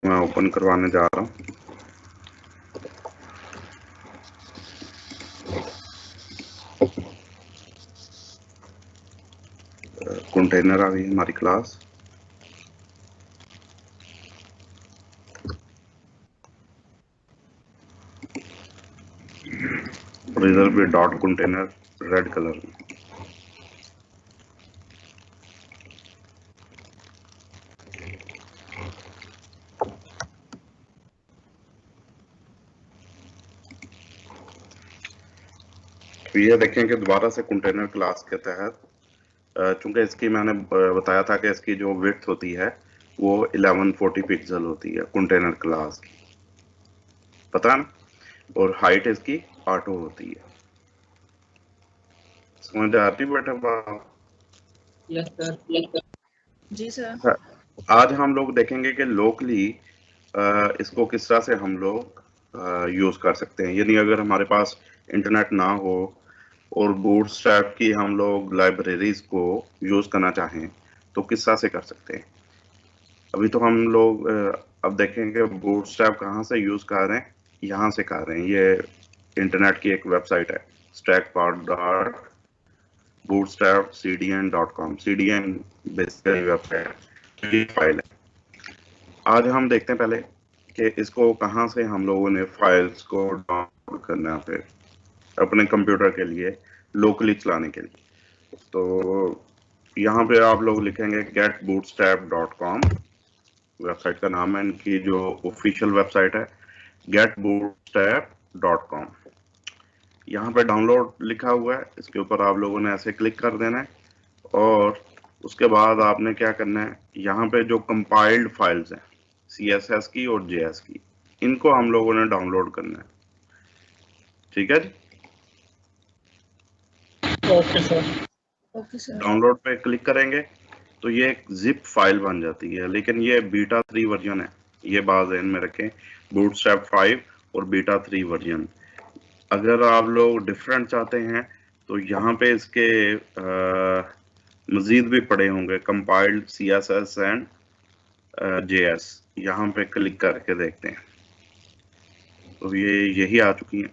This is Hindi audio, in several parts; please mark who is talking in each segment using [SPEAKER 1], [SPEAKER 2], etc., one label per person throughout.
[SPEAKER 1] मैं ओपन करवाने जा रहा हूँ। कंटेनर आ गई हमारी क्लास। और इधर भी डॉट कंटेनर रेड कलर में। तो ये देखें कि दोबारा से कंटेनर क्लास के तहत चूंकि इसकी मैंने बताया था कि इसकी जो विड्थ होती है वो 1140 पिक्सल होती है कंटेनर क्लास की, पता है ना, और हाइट इसकी ऑटो होती है। समझ आती बेटा बात?
[SPEAKER 2] Yes sir.
[SPEAKER 3] जी सर।
[SPEAKER 1] आज हम लोग देखेंगे कि लोकली इसको किस तरह से हम लोग यूज कर सकते हैं, यानी अगर हमारे पास इंटरनेट ना हो और बूटस्ट्रैप की हम लोग लाइब्रेरीज को यूज करना चाहें तो किस तरह से कर सकते हैं। अभी तो हम लोग अब देखेंगे बूटस्ट्रैप कहाँ से यूज कर रहे हैं, यहाँ से कर रहे हैं। ये इंटरनेट की एक वेबसाइट है stackpart.bootstrapcdn.com। cdn बेसिकली वेबसाइट की फाइल है। आज हम देखते हैं पहले कि इसको कहाँ से हम लोगों ने फाइल्स को डाउनलोड करना है फिर अपने कंप्यूटर के लिए लोकली चलाने के लिए। तो यहाँ पे आप लोग लिखेंगे getbootstrap.com, वेबसाइट का नाम है, इनकी जो ऑफिशियल वेबसाइट है getbootstrap.com। यहाँ पे डाउनलोड लिखा हुआ है, इसके ऊपर आप लोगों ने ऐसे क्लिक कर देना है और उसके बाद आपने क्या करना है, यहाँ पे जो कंपाइल्ड फाइल्स हैं CSS की और JS की, इनको हम लोगों ने डाउनलोड करना है। ठीक है जी।
[SPEAKER 2] Okay sir.
[SPEAKER 3] Okay sir.
[SPEAKER 1] Download पे क्लिक करेंगे तो ये एक जिप फाइल बन जाती है, लेकिन ये बीटा 3 वर्जन है, ये बात ध्यान में रखें। बूटस्ट्रैप 5 और बीटा 3 वर्जन। अगर आप लोग डिफरेंट चाहते हैं तो यहाँ पे इसके मजीद भी पड़े होंगे, कंपाइल्ड CSS एंड JS। यहाँ पे क्लिक करके देखते हैं तो ये यही आ चुकी हैं।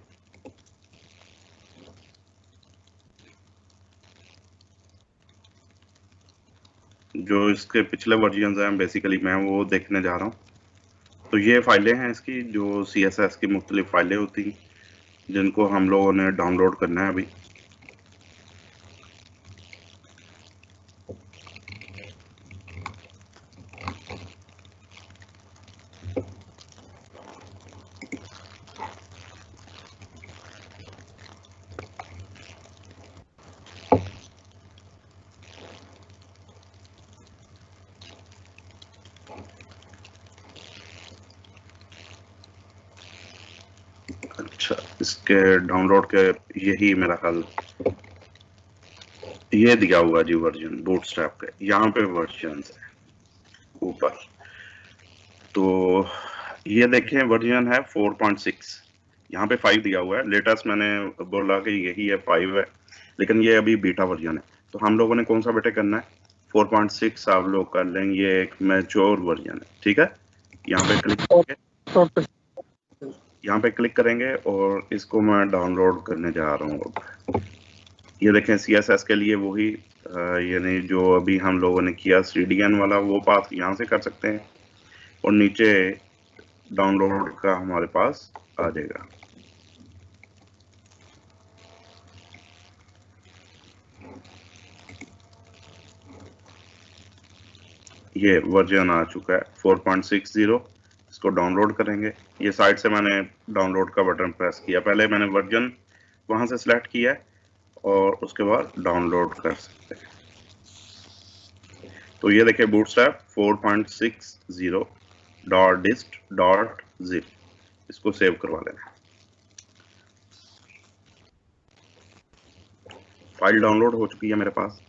[SPEAKER 1] जो इसके पिछले वर्जन हैं बेसिकली मैं वो देखने जा रहा हूँ। तो ये फाइलें हैं इसकी, जो CSS की मुख्तलिफ फाइलें होती हैं जिनको हम लोगों ने डाउनलोड करना है अभी। अच्छा, इसके डाउनलोड के यही मेरा ख्याल ये दिया हुआ जी वर्जन बूटस्ट्रैप के, यहाँ पे वर्जन है ऊपर। तो ये देखें वर्जन है 4.6, यहाँ पे 5 दिया हुआ है। लेटेस्ट मैंने बोला कि यही है 5 है, लेकिन ये अभी बीटा वर्जन है। तो हम लोगों ने कौन सा बेटे करना है, 4.6 आप लोग कर लेंगे, ये एक मैच्योर वर्जन है। ठीक है, यहाँ पे क्लिक करेंगे, यहाँ पे क्लिक करेंगे और इसको मैं डाउनलोड करने जा रहा हूँ। अब ये देखें CSS के लिए वही यानी जो अभी हम लोगों ने किया CDN वाला, वो पाथ यहाँ से कर सकते हैं और नीचे डाउनलोड का हमारे पास आ जाएगा। ये वर्जन आ चुका है 4.60। इसको डाउनलोड करेंगे। ये साइड से मैंने डाउनलोड का बटन प्रेस किया, पहले मैंने वर्जन वहां से सिलेक्ट किया है और उसके बाद डाउनलोड कर सकते हैं। तो ये देखिए बूटस्ट्रैप 4.60.dist.zip, इसको सेव करवा लेना। फाइल डाउनलोड हो चुकी है मेरे पास,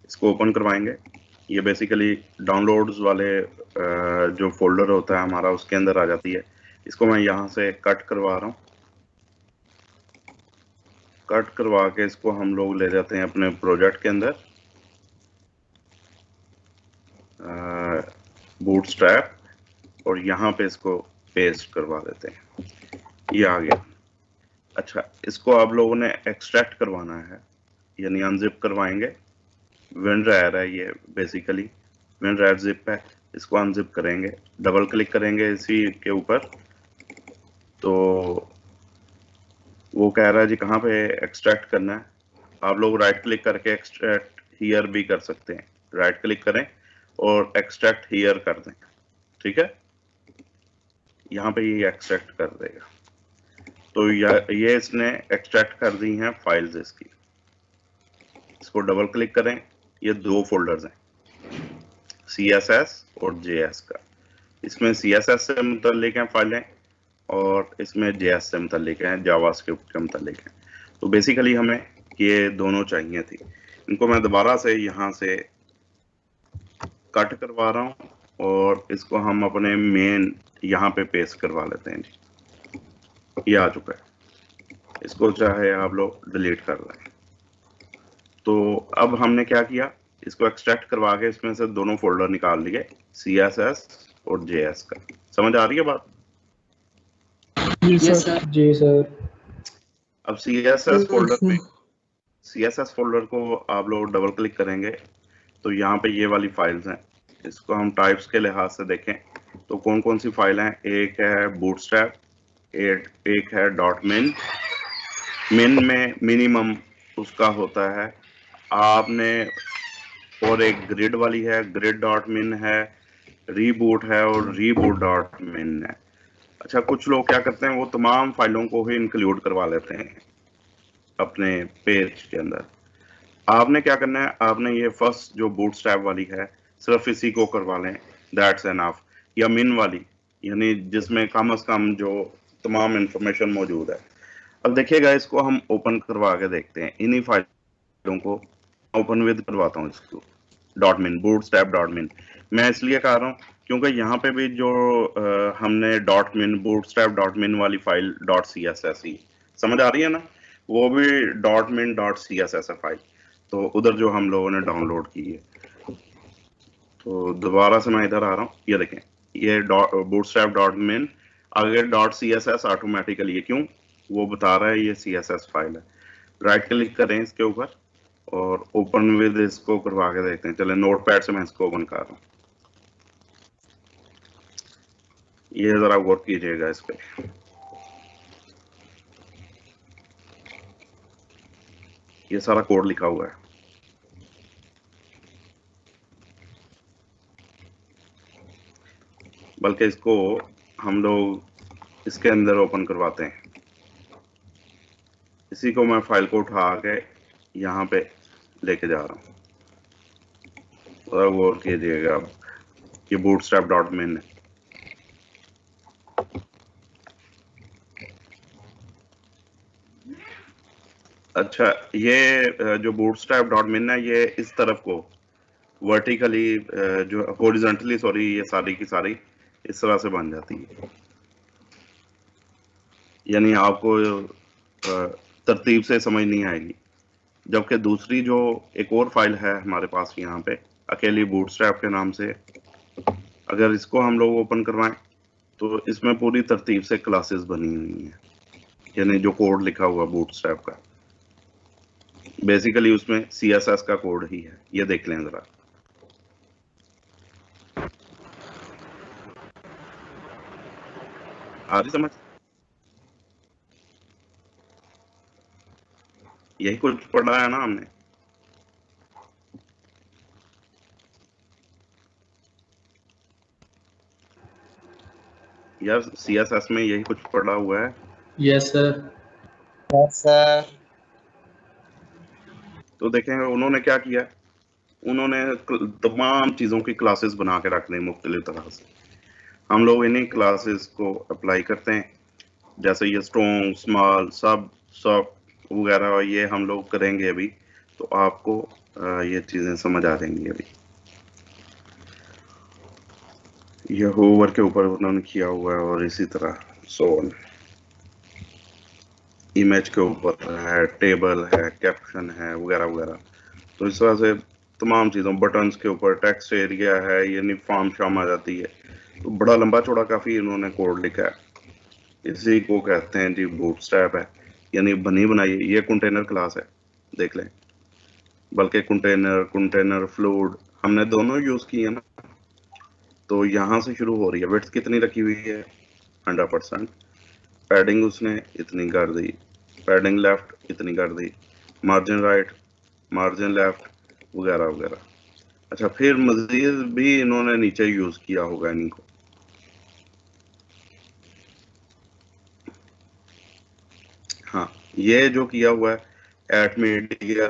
[SPEAKER 1] इसको ओपन करवाएंगे। ये बेसिकली डाउनलोड्स वाले जो फोल्डर होता है हमारा उसके अंदर आ जाती है। इसको मैं यहाँ से कट करवा रहा हूँ। कट करवा के इसको हम लोग ले जाते हैं अपने प्रोजेक्ट के अंदर, बूटस्ट्रैप और यहाँ पे इसको पेस्ट करवा देते हैं, ये आ गया। अच्छा, इसको आप लोगों ने एक्सट्रैक्ट करवाना है, यानी अनजिप करवाएंगे। WinRAR है ये, बेसिकली WinRAR जिप है, इसको अनजिप करेंगे, डबल क्लिक करेंगे इसी के ऊपर, तो वो कह रहा है जी कहाँ पे एक्सट्रैक्ट करना है। आप लोग राइट क्लिक करके एक्सट्रैक्ट हियर भी कर सकते हैं, राइट क्लिक करें और एक्सट्रैक्ट हियर कर दें, ठीक है। यहाँ पे ये एक्सट्रैक्ट कर देगा। तो ये इसने एक्सट्रैक्ट कर दी हैं फाइल्स इसकी। इसको डबल क्लिक करें, ये दो फोल्डर्स हैं, CSS और JS का। इसमें CSS से मुतल्लिक हैं फाइलें और इसमें JS से मुतल्लिक हैं, जावास्क्रिप्ट के मुतल्लिक हैं। तो बेसिकली हमें ये दोनों चाहिए थी। इनको मैं दोबारा से यहाँ से कट करवा रहा हूँ और इसको हम अपने मेन यहाँ पे पेस्ट करवा लेते हैं जी। ये आ चुका है, इसको चाहे आप लोग डिलीट कर लें। तो अब हमने क्या किया, इसको एक्सट्रैक्ट करवा के इसमें से दोनों फोल्डर निकाल लिए, CSS और JS का। समझ आ रही है बात?
[SPEAKER 2] Yes, sir.
[SPEAKER 4] जी सर।
[SPEAKER 1] अब CSS फोल्डर को आप लोग डबल क्लिक करेंगे तो यहाँ पे ये वाली फाइल्स हैं। इसको हम टाइप्स के लिहाज से देखें तो कौन कौन सी फाइल हैं। एक है बूटस्ट्रैप, एक है .min। min में मिनिमम उसका होता है आपने, और एक ग्रिड वाली है, grid.min है, रीबूट है और reboot.min है। अच्छा, कुछ लोग क्या करते हैं, वो तमाम फाइलों को ही इंक्लूड करवा लेते हैं अपने पेज के अंदर। आपने क्या करना है, आपने ये फर्स्ट जो बूटस्ट्रैप वाली है सिर्फ इसी को करवा लें, दैट्स एनफ। या min वाली, यानी जिसमें कम से कम जो तमाम इंफॉर्मेशन मौजूद है। अब देखिएगा, इसको हम ओपन करवा के देखते हैं। इन्हीं फाइलों को ओपन विद करवाता हूँ इसको, .min, bootstrap.min। मैं इसलिए कह रहा हूँ क्योंकि यहाँ पे भी जो हमने .min, bootstrap.min वाली फाइल .css ही, समझ आ रही है ना, वो भी .min.css है फाइल, तो उधर जो हम लोगों ने डाउनलोड की है। तो दोबारा से मैं इधर आ रहा हूँ, ये देखें, ये bootstrap.min आगे .css ऑटोमेटिकली, ये क्यों, वो बता रहा है ये CSS फाइल है। राइट क्लिक करें इसके ऊपर और ओपन विद इसको करवा के देखते हैं। चले, नोटपैड से मैं इसको ओपन कर रहा हूँ। ये जरा गौर कीजिएगा इस पे। ये सारा कोड लिखा हुआ है। बल्कि इसको हम लोग इसके अंदर ओपन करवाते हैं। इसी को मैं फाइल को उठा के यहाँ पे लेके जा रहा हूँ, और गौर कीजिएगा कि bootstrap.min है। अच्छा, ये जो bootstrap.min है, ये इस तरफ को वर्टिकली जो हॉरिजॉन्टली, सॉरी, ये सारी की सारी इस तरह से बन जाती है, यानी आपको तरतीब से समझ नहीं आएगी। जबकि दूसरी जो एक और फाइल है हमारे पास यहाँ पे अकेली बूटस्ट्रैप के नाम से, अगर इसको हम लोग ओपन करवाएं तो इसमें पूरी तरतीब से क्लासेस बनी हुई हैं, यानी जो कोड लिखा हुआ बूटस्ट्रैप का, बेसिकली उसमें CSS का कोड ही है। ये देख लें जरा। आ रही समझ? यही कुछ पढ़ा है ना हमने। यार CSS में यही कुछ पढ़ा हुआ है।
[SPEAKER 4] Yes sir.
[SPEAKER 2] Yes, sir.
[SPEAKER 1] तो देखें उन्होंने क्या किया, उन्होंने तमाम चीज़ों की क्लासेस बना के रख दी मुख्तलिफ तरह से। हम लोग इन्हीं क्लासेस को अप्लाई करते हैं, जैसे ये स्ट्रॉन्ग, स्मॉल, सब वगैरह, ये हम लोग करेंगे अभी, तो आपको ये चीज़ें समझ आ जाएंगी। अभी ये होवर के ऊपर उन्होंने किया हुआ है, और इसी तरह सोन इमेज के ऊपर है, टेबल है, कैप्शन है, वगैरह वगैरह। तो इस तरह से तमाम चीज़ों, बटन्स के ऊपर टेक्स्ट एरिया है, यानी फॉर्म शाम आ जाती है। तो बड़ा लंबा चौड़ा काफी इन्होंने कोड लिखा है, इसी को कहते हैं जी बूटस्ट्रैप है, यानी बनी बनाई। ये कंटेनर क्लास है, देख लें, बल्कि कंटेनर फ्लूइड हमने दोनों यूज किए ना। तो यहाँ से शुरू हो रही है, विड्थ कितनी रखी हुई है 100%, पैडिंग उसने इतनी कर दी, पैडिंग लेफ्ट इतनी कर दी, मार्जिन राइट, मार्जिन लेफ्ट वगैरह वगैरह। अच्छा, फिर मजीद भी इन्होंने नीचे यूज किया होगा इनको। हाँ, ये जो किया हुआ है एट मीडिया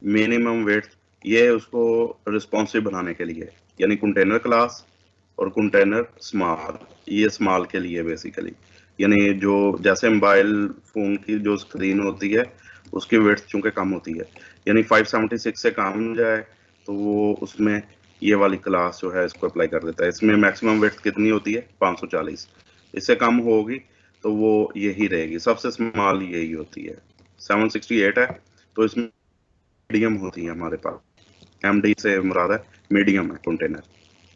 [SPEAKER 1] मिनिमम विड्थ, ये उसको रिस्पॉन्सिव बनाने के लिए, यानी कंटेनर क्लास और कंटेनर स्मॉल, ये स्मॉल के लिए बेसिकली, यानी जो जैसे मोबाइल फोन की जो स्क्रीन होती है उसकी विड्थ चूंकि कम होती है, यानी 576 से कम जाए तो वो उसमें ये वाली क्लास जो है इसको अप्लाई कर देता है। इसमें मैक्सिमम विड्थ कितनी होती है 540, इससे कम होगी तो वो यही रहेगी, सबसे स्मॉल यही होती है। 768 है तो इसमें मीडियम होती है हमारे पास, एमडी से मुराद है मीडियम है कंटेनर,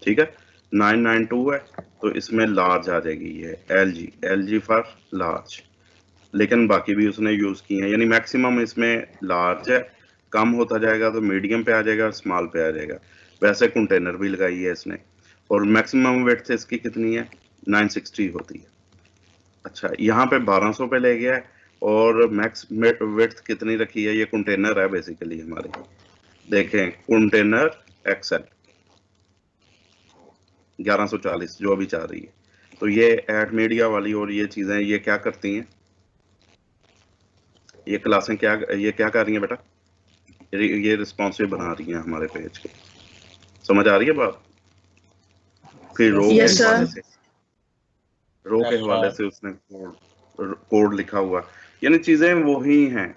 [SPEAKER 1] ठीक है। 992 है तो इसमें लार्ज आ जाएगी, ये एलजी फॉर लार्ज, लेकिन बाकी भी उसने यूज किए हैं, यानी मैक्सिमम इसमें लार्ज है, कम होता जाएगा तो मीडियम पे आ जाएगा और स्मॉल पे आ जाएगा। वैसे कंटेनर भी लगाई है इसने, और मैक्सिमम विड्थ इसकी कितनी है 960 होती है। अच्छा, यहाँ पे 1200 पे ले गया है, और मैक्स विड्थ कितनी रखी है, ये कंटेनर है बेसिकली हमारे, देखें कंटेनर एक्सेल 1140 जो अभी चाह रही है। तो ये एट मीडिया वाली और ये चीजें ये क्या करती हैं, ये क्लासें क्या, ये क्या कर रही हैं बेटा, ये रिस्पॉन्सिव बना रही हैं हमारे पेज को, समझ आ रही है बात। फिर रो के
[SPEAKER 3] Yes, sir.
[SPEAKER 1] हवाले से, रो के
[SPEAKER 2] Yes,
[SPEAKER 1] हवाले
[SPEAKER 2] sir.
[SPEAKER 1] से उसने कोड लिखा हुआ, यानी चीजें वही हैं,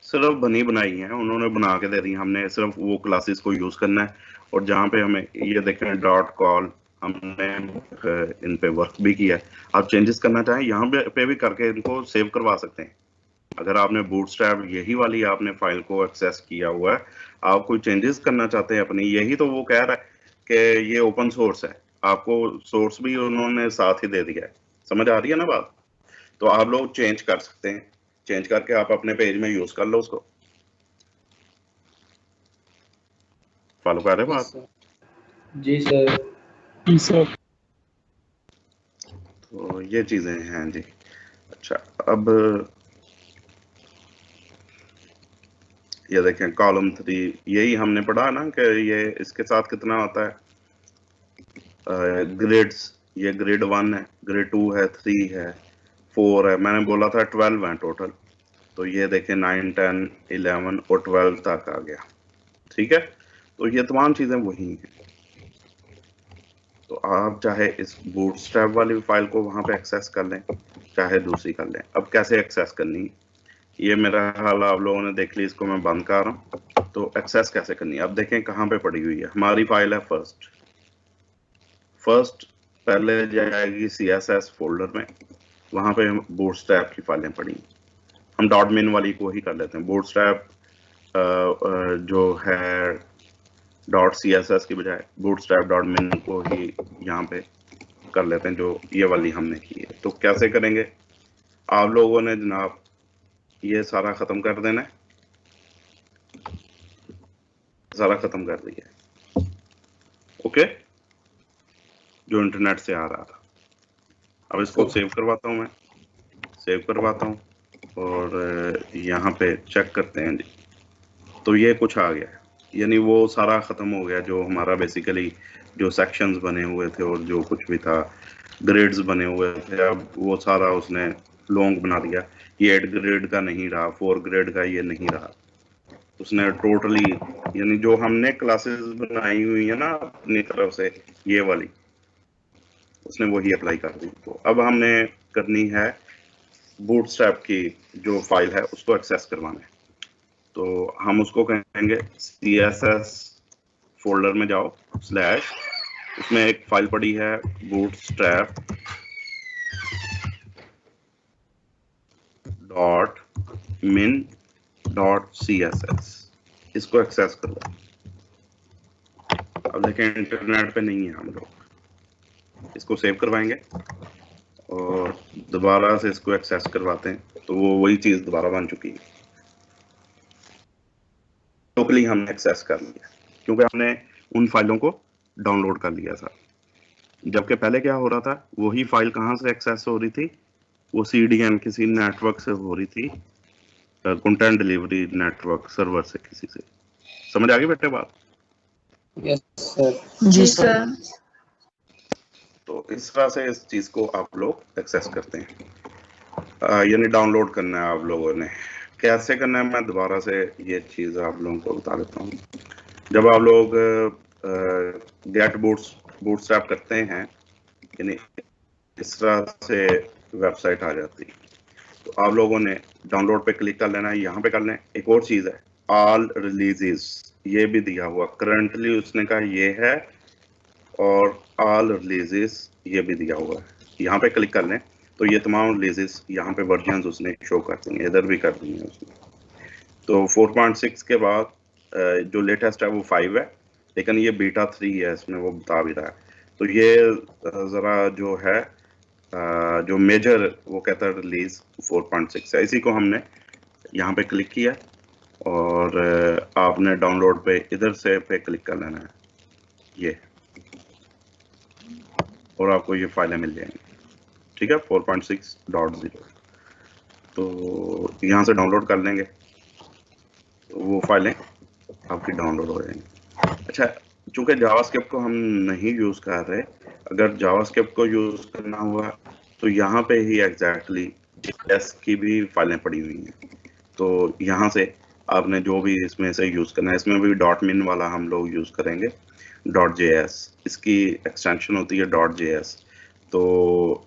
[SPEAKER 1] सिर्फ बनी बनाई हैं, उन्होंने बना के दे दी, हमने सिर्फ वो क्लासेस को यूज करना है। और जहाँ पे हमें ये देखें डॉट कॉल, हमने इन पे वर्क भी किया है। आप चेंजेस करना चाहें यहाँ पे भी करके इनको सेव करवा सकते हैं। अगर आपने बूटस्ट्रैप यही वाली आपने फाइल को एक्सेस किया हुआ है, आप कोई चेंजेस करना चाहते हैं अपनी, यही तो वो कह रहा है कि ये ओपन सोर्स है, आपको सोर्स भी उन्होंने साथ ही दे दिया है, समझ आ रही है ना बात। तो आप लोग चेंज कर सकते हैं, चेंज करके आप अपने पेज में यूज कर लो उसको, फॉलो कर रहे हो
[SPEAKER 2] Yes,
[SPEAKER 1] बात।
[SPEAKER 2] sir. जी सर।
[SPEAKER 4] जी सर।
[SPEAKER 1] तो ये चीजें हैं जी। अच्छा, अब ये देखें कॉलम 3, यही हमने पढ़ा ना कि ये इसके साथ कितना आता है ग्रेड्स, ये ग्रेड 1 है, ग्रेड 2 है, 3 है, 4 है, मैंने बोला था 12 है टोटल। तो ये देखें 9, 10, 11 और 12 तक आ गया, ठीक है। तो ये तमाम चीजें वही हैं। तो आप चाहे इस बूटस्ट्रैप वाली फाइल को वहां पे एक्सेस कर लें, चाहे दूसरी कर लें। अब कैसे एक्सेस करनी है, ये मेरा हाल आप लोगों ने देख ली, इसको मैं बंद कर रहा हूँ। तो एक्सेस कैसे करनी है, अब देखें कहाँ पे पड़ी हुई है हमारी फाइल है फर्स्ट पहले जाएगी CSS फोल्डर में, वहां पे बूटस्ट्रैप की फाइलें पड़ी, हम डॉट मिन वाली को ही कर लेते हैं। बूटस्ट्रैप जो है डॉट CSS की बजाय बूटस्ट्रैप डॉट मिन को ही यहाँ पे कर लेते हैं, जो ये वाली हमने की है। तो कैसे करेंगे, आप लोगों ने जनाब ये सारा खत्म कर देना है, सारा खत्म कर दिया, ओके, जो इंटरनेट से आ रहा था। अब इसको सेव करवाता हूँ, मैं सेव करवाता हूँ, और यहाँ पे चेक करते हैं जी। तो ये कुछ आ गया, यानी वो सारा खत्म हो गया, जो हमारा बेसिकली जो सेक्शंस बने हुए थे और जो कुछ भी था, ग्रेड्स बने हुए थे, अब वो सारा उसने लॉन्ग बना दिया। ये 8 ग्रेड का नहीं रहा, 4 ग्रेड का ये नहीं रहा, उसने टोटली, यानी जो हमने क्लासेस बनाई हुई है ना अपनी तरफ से ये वाली, उसने वही अप्लाई कर दी। तो अब हमने करनी है बूटस्ट्रैप की जो फाइल है उसको एक्सेस करवाना है। तो हम उसको कहेंगे CSS फोल्डर में जाओ स्लैश, उसमें एक फाइल पड़ी है बूटस्ट्रैप डॉट मिन डॉट CSS, इसको एक्सेस करो। अब देखें इंटरनेट पे नहीं है हम लोग, इसको सेव करवाएंगे और दोबारा से इसको एक्सेस करवाते हैं तो वो वही चीज दोबारा बन चुकी है। लोकली हमने एक्सेस कर लिया क्योंकि हमने उन फाइलों को डाउनलोड कर लिया था। जबकि पहले क्या हो रहा था, वही फाइल कहाँ से एक्सेस हो रही थी, वो CDN किसी नेटवर्क से हो रही थी, कंटेंट डिलीवरी नेटवर्क सर्वर से किसी से। समझ आ गई बेटे बात?
[SPEAKER 2] Yes sir.
[SPEAKER 3] जी सर।
[SPEAKER 1] तो इस तरह से इस चीज को आप लोग एक्सेस करते हैं, यानी डाउनलोड करना है आप लोगों ने। कैसे करना है मैं दोबारा से ये चीज आप लोगों को बता देता हूँ। जब आप लोग गेट बूटस्ट्रैप करते हैं, यानी इस तरह से वेबसाइट आ जाती है, तो आप लोगों ने डाउनलोड पे क्लिक कर लेना है। यहाँ पे कर लें। एक और चीज है, ऑल रिलीजेस, ये भी दिया हुआ करंटली उसने कहा ये है, और ऑल रिलीजेस ये भी दिया हुआ है। यहाँ पे क्लिक कर लें तो ये तमाम रिलीजेस यहाँ पे वर्जन्स उसने शो कर देंगे, इधर भी कर दी है उसने। तो 4.6 के बाद जो लेटेस्ट है वो 5 है, लेकिन ये बीटा 3 है, इसमें वो बता भी रहा है। तो ये जरा जो है जो मेजर वो कहता है रिलीज 4.6 है। इसी को हमने यहाँ पे क्लिक किया और आपने डाउनलोड पे इधर से पे क्लिक कर लेना है ये, और आपको ये फाइलें मिल जाएंगी। ठीक है, 4.6.0। तो यहाँ से डाउनलोड कर लेंगे तो वो फाइलें आपकी डाउनलोड हो जाएंगी। अच्छा, चूंकि जावास्क्रिप्ट को हम नहीं यूज कर रहे, अगर जावास्क्रिप्ट को यूज करना हुआ तो यहाँ पे ही एग्जैक्टली JS की भी फाइलें पड़ी हुई हैं। तो यहाँ से आपने जो भी इसमें से यूज करना है, इसमें भी .min वाला हम लोग यूज करेंगे, .js इसकी एक्सटेंशन होती है .js। तो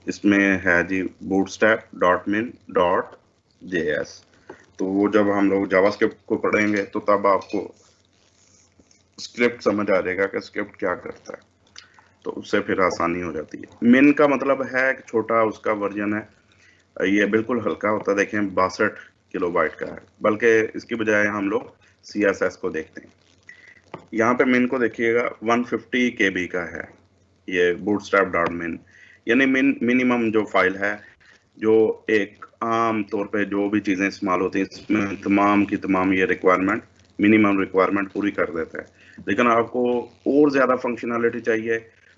[SPEAKER 1] इसमें है जी bootstrap.min.js। तो वो जब हम लोग जावास्क्रिप्ट को पढ़ेंगे तो तब आपको स्क्रिप्ट समझ आ जाएगा कि स्क्रिप्ट क्या करता है, तो उससे फिर आसानी हो जाती है। मिन का मतलब है कि छोटा उसका वर्जन है, ये बिल्कुल हल्का होता है। देखें 62 किलोबाइट का है, बल्कि इसकी बजाय हम लोग CSS को देखते हैं। यहाँ पे मिन को देखिएगा 150 KB का है ये bootstrap.min, यानी मिनिमम जो फाइल है, जो एक आम तौर पे जो भी चीजें इस्तेमाल होती हैं इसमें तमाम की तमाम ये रिक्वायरमेंट, मिनिमम रिक्वायरमेंट पूरी कर देता है। लेकिन आपको और ज्यादा फंक्शनैलिटी चाहिए,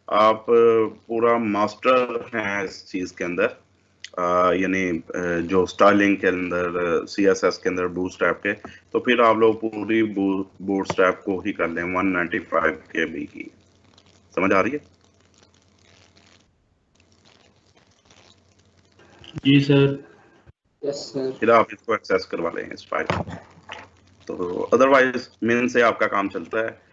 [SPEAKER 1] आप पूरा मास्टर हैं इस चीज के अंदर, यानी जो स्टाइलिंग के अंदर CSS के अंदर बूटस्ट्रैप के, तो फिर आप लोग पूरी बूटस्ट्रैप को ही कर लें 195 KB की। समझ आ रही है?
[SPEAKER 2] जी सर। Yes sir.
[SPEAKER 1] फिर आप इसको एक्सेस करवा लें इस फाइल को। तो अदरवाइज मिन से आपका काम चलता है,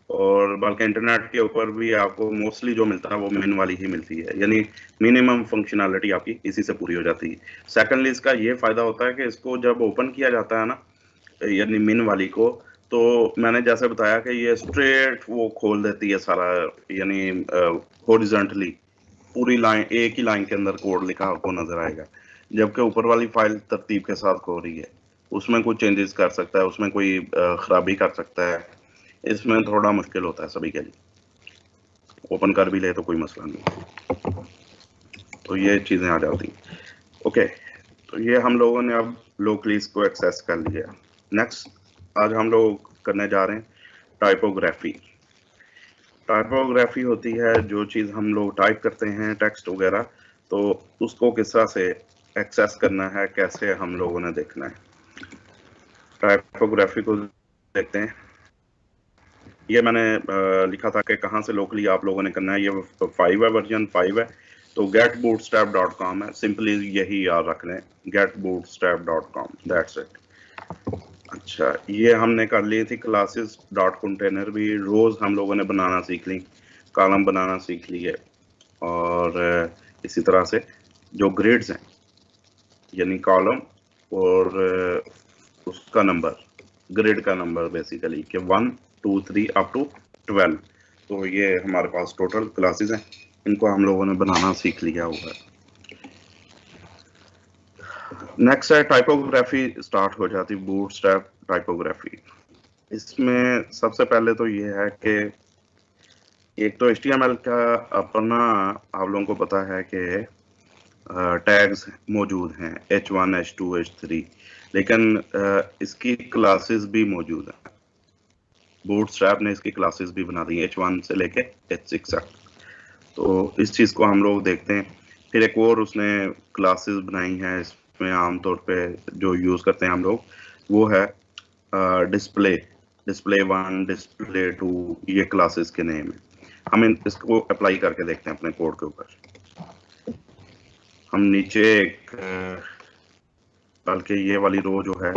[SPEAKER 1] और बल्कि इंटरनेट के ऊपर भी आपको मोस्टली जो मिलता है वो मिन वाली ही मिलती है, यानी मिनिमम फंक्शनैलिटी आपकी इसी से पूरी हो जाती है। सेकंडली इसका ये फायदा होता है कि इसको जब ओपन किया जाता है ना, यानी मिन वाली को, तो मैंने जैसे बताया कि ये स्ट्रेट वो खोल देती है सारा, यानी हॉरिजॉन्टली पूरी लाइन, एक ही लाइन के अंदर कोड लिखा आपको नजर आएगा। जबकि ऊपर वाली फाइल तरतीब के साथ हो रही है, उसमें कुछ चेंजेस कर सकता है, उसमें कोई खराबी कर सकता है, इसमें थोड़ा मुश्किल होता है सभी के लिए। ओपन कर भी ले तो कोई मसला नहीं, तो ये चीजें आ जाती। ओके, तो ये हम लोगों ने अब लोकली इसको एक्सेस कर लिया। नेक्स्ट आज हम लोग करने जा रहे हैं टाइपोग्राफी। टाइपोग्राफी होती है जो चीज हम लोग टाइप करते हैं टेक्स्ट वगैरह, तो उसको किस तरह से एक्सेस करना है, कैसे हम लोगों ने देखना है। टाइपोग्राफी को देखते हैं। ये मैंने लिखा था कि कहाँ से लोकली आप लोगों ने करना है। ये 5 है, वर्जन 5 है, तो getbootstrap.com है, सिंपली यही याद रख लें, getbootstrap.com, दैट्स इट। अच्छा, ये हमने कर ली थी क्लासेस डॉट कंटेनर भी, रोज हम लोगों ने बनाना सीख ली, कॉलम बनाना सीख लिए, और इसी तरह से जो ग्रेड्स हैं, यानी कॉलम और उसका नंबर, ग्रेड का नंबर बेसिकली कि 1 2 3 अप टू 12, तो ये हमारे पास टोटल क्लासेस हैं, इनको हम लोगों ने बनाना सीख लिया हुआ है। नेक्स्ट है टाइपोग्राफी, स्टार्ट हो जाती बूटस्ट्रैप टाइपोग्राफी। इसमें सबसे पहले तो ये है कि एक तो HTML का अपना आप लोगों को पता है कि टैग्स मौजूद हैं H1, H2, H3, लेकिन इसकी क्लासेस भी मौजूद हैं। बूटस्ट्रैप ने इसकी क्लासेस भी बना दी हैं H1 से लेके H6 तक। तो इस चीज़ को हम लोग देखते हैं। फिर एक और उसने क्लासेस बनाई हैं, इसमें आमतौर पे जो यूज़ करते हैं हम लोग वो है डिस्प्ले 1, डिस्प्ले 2, ये क्लासेस के नेम है। हम इसको अप्लाई करके देखते हैं अपने कोड के ऊपर। हम नीचे एक बल्कि ये वाली रो जो है,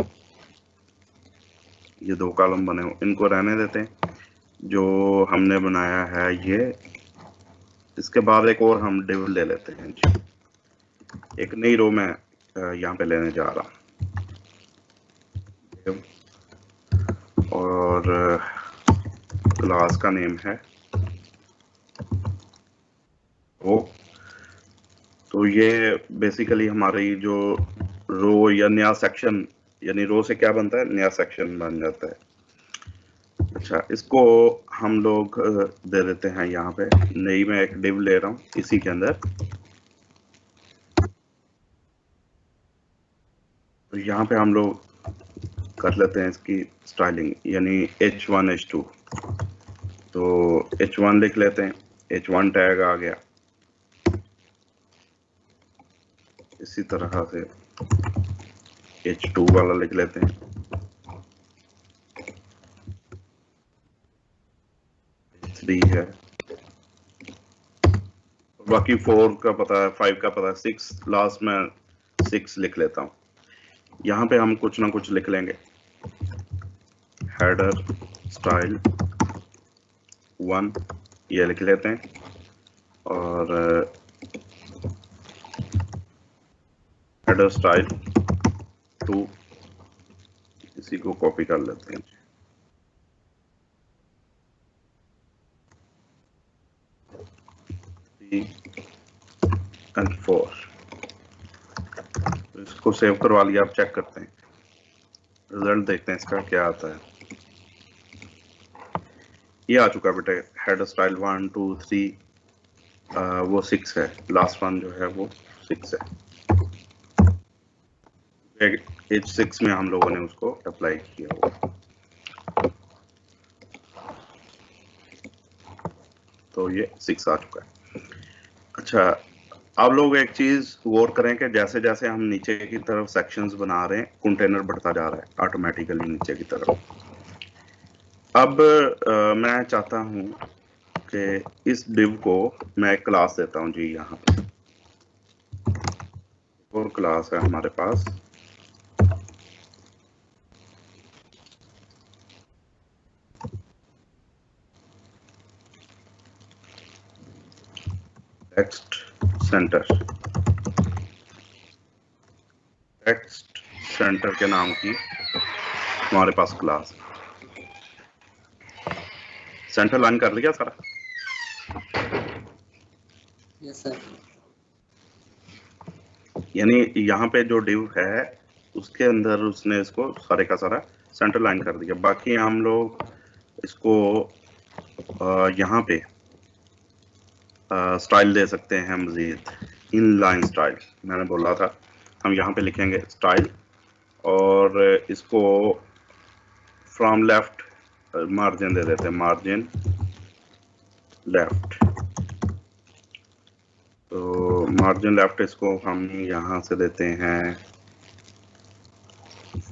[SPEAKER 1] ये 2 कॉलम बने हो, इनको रहने देते हैं। जो हमने बनाया है ये, इसके बाद एक और हम डिव ले लेते हैं जी। एक नई रो में यहाँ पे लेने जा रहा हूँ और क्लास का नेम है वो। तो ये बेसिकली हमारी जो रो या नया सेक्शन, यानी रो से क्या बनता है, नया सेक्शन बन जाता है। अच्छा, इसको हम लोग दे देते हैं यहाँ पे नई में एक डिव ले रहा हूँ इसी के अंदर। तो यहाँ पे हम लोग कर लेते हैं इसकी स्टाइलिंग, यानी H1, H2। तो H1 लिख लेते हैं, H1 टैग आ गया। इसी तरह से H2 वाला लिख लेते हैं, H3 है, बाकी 4 का पता है, 5 का पता है, 6 लास्ट में 6 लिख लेता हूँ। यहाँ पे हम कुछ ना कुछ लिख लेंगे, हेडर स्टाइल 1 ये लिख लेते हैं, और हेडर स्टाइल 2 इसी को कॉपी कर लेते हैं। एंड 4 इसको सेव करवा लिया। आप चेक करते हैं, रिजल्ट देखते हैं इसका क्या आता है। ये आ चुका बेटे, हेडर स्टाइल 1, 2, 3 वो 6 है, लास्ट वन जो है वो 6 है। H6 में हम लोगों ने उसको अप्लाई किया हुआ, तो ये 6 आ चुका है। अच्छा, आप लोग एक चीज गौर करें कि जैसे जैसे हम नीचे की तरफ सेक्शंस बना रहे हैं, कंटेनर बढ़ता जा रहा है ऑटोमेटिकली नीचे की तरफ। अब मैं चाहता हूं कि इस डिव को मैं एक क्लास देता हूं जी। यहाँ पे और क्लास है हमारे पास, टेक्स्ट सेंटर। टेक्स्ट सेंटर के नाम की हमारे पास क्लास। सेंटर लाइन कर लिया सारा?
[SPEAKER 2] Yes sir.
[SPEAKER 1] यानी यहाँ पे जो डिव है उसके अंदर उसने इसको सारे का सारा सेंटर लाइन कर दिया। बाकी हम लोग इसको यहाँ पे स्टाइल दे सकते हैं मजीद, इनलाइन स्टाइल मैंने बोला था। हम यहाँ पे लिखेंगे स्टाइल और इसको फ्रॉम लेफ्ट मार्जिन दे देते हैं, मार्जिन लेफ्ट। तो मार्जिन लेफ्ट इसको हम यहाँ से देते हैं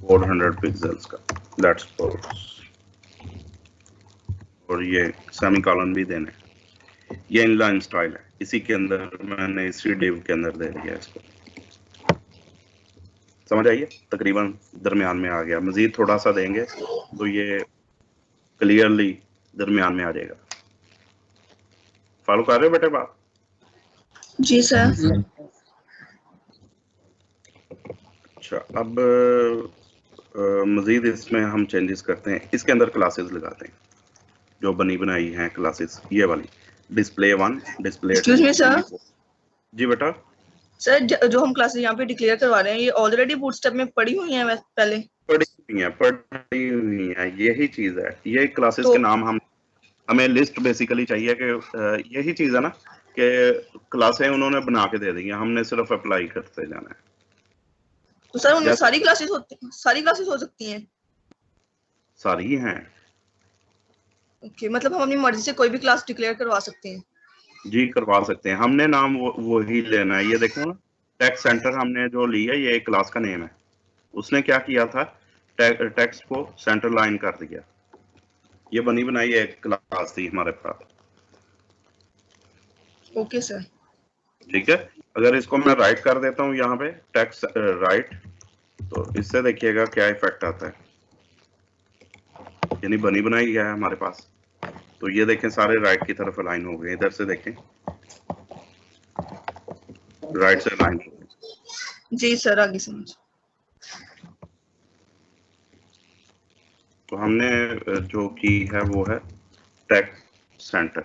[SPEAKER 1] 400 पिक्सल्स का, लेट्स सपोज, और ये सेमीकोलन भी देने। ये इनलाइन स्टाइल है, इसी के अंदर मैंने इसी डिव के अंदर दे दिया इसको। समझ आइए, तकरीबन दरमियान में आ गया। मजीद थोड़ा सा देंगे तो ये क्लियरली दरमियान में आ जाएगा। फॉलो कर रहे हो बेटे बात?
[SPEAKER 3] जी सर।
[SPEAKER 1] अच्छा, अब मजीद इसमें हम चेंजेस करते हैं। इसके अंदर क्लासेस लगाते हैं जो बनी बनाई हैं क्लासेस, ये वाली display 1, display 2।
[SPEAKER 3] Excuse me sir.
[SPEAKER 1] जी बेटा।
[SPEAKER 3] सर जो हम क्लासेस यहाँ पे डिक्लेयर करवा रहे हैं, ये ऑलरेडी बूटस्ट्रैप में पड़ी हुई हैं पहले?
[SPEAKER 1] पड़ी हुई है, यही चीज है। ये क्लासेस
[SPEAKER 3] तो,
[SPEAKER 1] के नाम हम हमें लिस्ट बेसिकली चाहिए कि यही चीज है ना कि क्लासें उन्होंने बना के दे दी हैं, हमने सिर्फ अप्लाई करते जाना है।
[SPEAKER 3] तो सर उनमें
[SPEAKER 1] जैसे-
[SPEAKER 3] सारी क्लासेस हो सकती हैं?
[SPEAKER 1] सारी हैं
[SPEAKER 3] ओके, मतलब हम अपनी मर्जी से कोई भी क्लास डिक्लेयर करवा सकते हैं?
[SPEAKER 1] जी, करवा सकते हैं। हमने नाम वो ही लेना है। ये देखो ना, टेक्स्ट सेंटर हमने जो लिया, ये एक क्लास का नेम है। उसने क्या किया था, टेक्स्ट को सेंटर लाइन कर दिया। ये बनी बनाई एक क्लास थी हमारे पास।
[SPEAKER 3] Okay sir.
[SPEAKER 1] ठीक है, अगर इसको मैं राइट कर देता हूँ यहाँ पे टेक्स्ट राइट, तो इससे देखिएगा क्या इफेक्ट आता है। यानी बनी बनाई गया है हमारे पास। तो ये देखें, सारे राइट की तरफ अलाइन हो गए। इधर से देखें, राइट से अलाइन हो गए।
[SPEAKER 3] जी सर, आगे समझ।
[SPEAKER 1] तो हमने जो की है वो है टेक्स्ट सेंटर।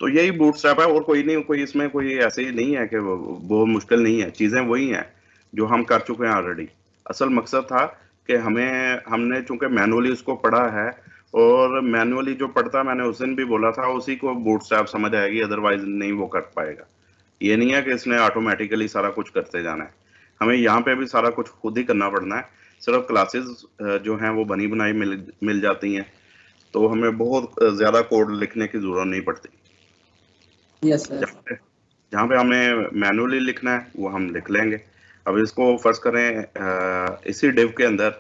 [SPEAKER 1] तो यही बूटस्ट्रैप है, और कोई नहीं, कोई इसमें कोई ऐसे ही नहीं है कि वो मुश्किल नहीं है। चीजें वही हैं जो हम कर चुके हैं ऑलरेडी। असल मकसद था कि हमने चूंकि मैनुअली उसको पढ़ा है, और मैनुअली जो पढ़ता, मैंने उस दिन भी बोला था, उसी को बूटस्ट्रैप समझ आएगी, अदरवाइज नहीं वो कर पाएगा। ये नहीं है कि इसने ऑटोमेटिकली सारा कुछ करते जाना है। हमें यहाँ पे भी सारा कुछ खुद ही करना पड़ना है। सिर्फ क्लासेस जो हैं वो बनी बनाई मिल जाती हैं, तो हमें बहुत ज्यादा कोड लिखने की जरूरत नहीं पड़ती।
[SPEAKER 2] Yes sir.
[SPEAKER 1] जहाँ पे हमें मैनुअली लिखना है वो हम लिख लेंगे। अब इसको फर्स्ट करें, इसी डिव के अंदर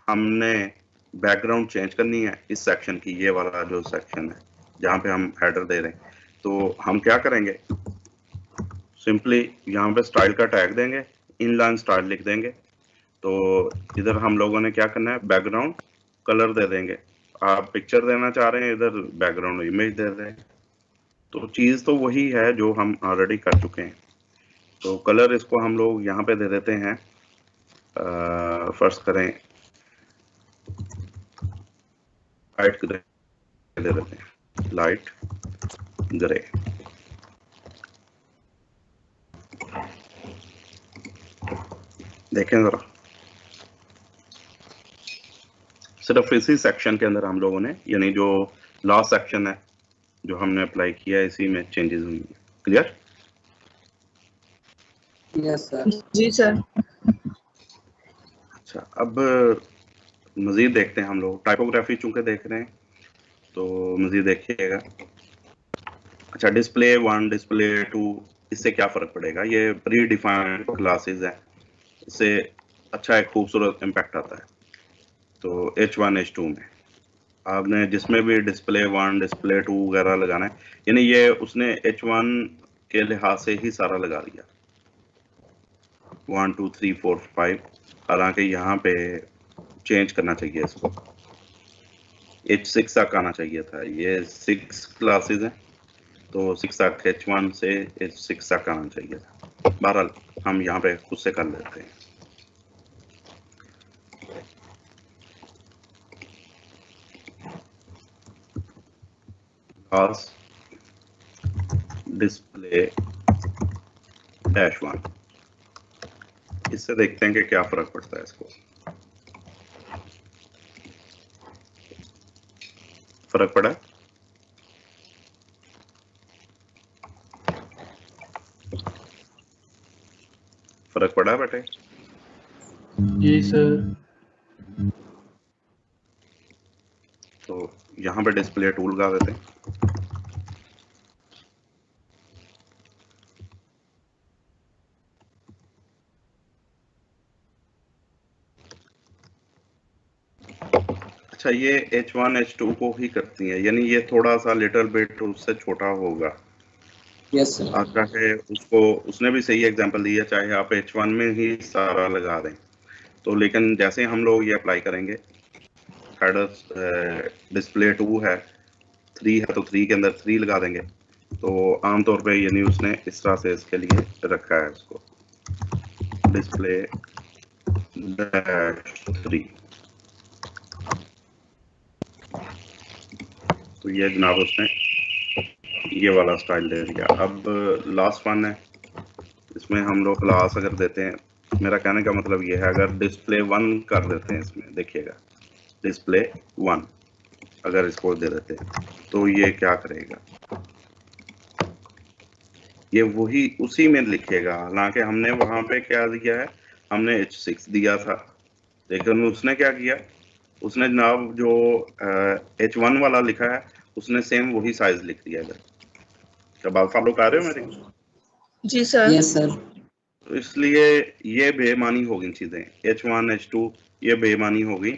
[SPEAKER 1] हमने बैकग्राउंड चेंज करनी है इस सेक्शन की। ये वाला जो सेक्शन है जहाँ पे हम हेडर दे रहे हैं, तो हम क्या करेंगे, सिंपली यहाँ पे स्टाइल का टैग देंगे, इनलाइन स्टाइल लिख देंगे। तो इधर हम लोगों ने क्या करना है, बैकग्राउंड कलर दे देंगे। आप पिक्चर देना चाह रहे हैं, इधर बैकग्राउंड इमेज दे दें। तो चीज तो वही है जो हम ऑलरेडी कर चुके हैं। तो कलर इसको हम लोग यहाँ पे दे देते हैं, फर्स्ट करें लाइट ग्रे दे देते हैं, लाइट ग्रे। देखें जरा, सिर्फ इसी सेक्शन के अंदर हम लोगों ने, यानी जो लास्ट सेक्शन है जो हमने अप्लाई किया है, इसी में चेंजेस हुई हैं। क्लियर?
[SPEAKER 2] Yes sir.
[SPEAKER 3] जी सर।
[SPEAKER 1] अच्छा, अब मजीद देखते हैं हम लोग। टाइपोग्राफी चूंकि देख रहे हैं, तो मजीद देखिएगा। अच्छा, डिस्प्ले 1, डिस्प्ले 2, इससे क्या फर्क पड़ेगा? ये प्री डिफाइंड क्लासेस है, इससे अच्छा एक खूबसूरत इम्पैक्ट आता है। तो H1 H2 में आपने जिसमें भी डिस्प्ले 1, डिस्प्ले 2 वगैरह लगाना है, यानी ये उसने H1 के लिहाज से ही सारा लगा दिया, 1 2 3 4 5। हालांकि यहाँ पे चेंज करना चाहिए इसको, H6 तक आना चाहिए था। ये 6 क्लासेस हैं, तो 6 तक H1 से H6 तक आना चाहिए था। बहरहाल हम यहाँ पे खुद से कर लेते हैं। डिस्प्ले -1, इससे देखते हैं कि क्या फर्क पड़ता है। इसको फर्क पड़ा? फर्क पड़ा बेटे?
[SPEAKER 2] जी सर।
[SPEAKER 1] तो यहाँ पे डिस्प्ले टूल लगा देते हैं। अच्छा, ये H1 H2 को ही करती है, यानी ये थोड़ा सा लिटिल बिट उससे छोटा होगा।
[SPEAKER 2] Yes sir.
[SPEAKER 1] आप चाहे उसको, उसने भी सही एग्जांपल दिया, चाहे आप H1 में ही सारा लगा दें। तो लेकिन जैसे हम लोग ये अप्लाई करेंगे, हेडर डिस्प्ले 2 है, 3 है, तो 3 के अंदर 3 लगा देंगे। तो आमतौर पे यानी उसने इस तरह से इसके लिए रखा है इसको, डिस्प्ले -3। तो ये जनाब उसने ये वाला स्टाइल दे दिया। अब लास्ट वन है, इसमें हम लोग क्लास अगर देते हैं, मेरा कहने का मतलब ये है, अगर डिस्प्ले 1 कर देते हैं इसमें, देखिएगा डिस्प्ले 1 अगर इसको दे देते हैं, तो ये क्या करेगा, ये वही उसी में लिखेगा। हालांकि हमने वहां पे क्या दिया है, हमने H6 दिया था, लेकिन उसने क्या किया, उसने जनाब जो H1 वाला लिखा है उसने सेम वही साइज लिख दिया है। क्या बात फॉलो कर रहे हो मेरी?
[SPEAKER 3] जी सर।
[SPEAKER 2] Yes sir.
[SPEAKER 1] तो इसलिए ये बेईमानी होगी चीजें, H1 H2 ये बेईमानी होगी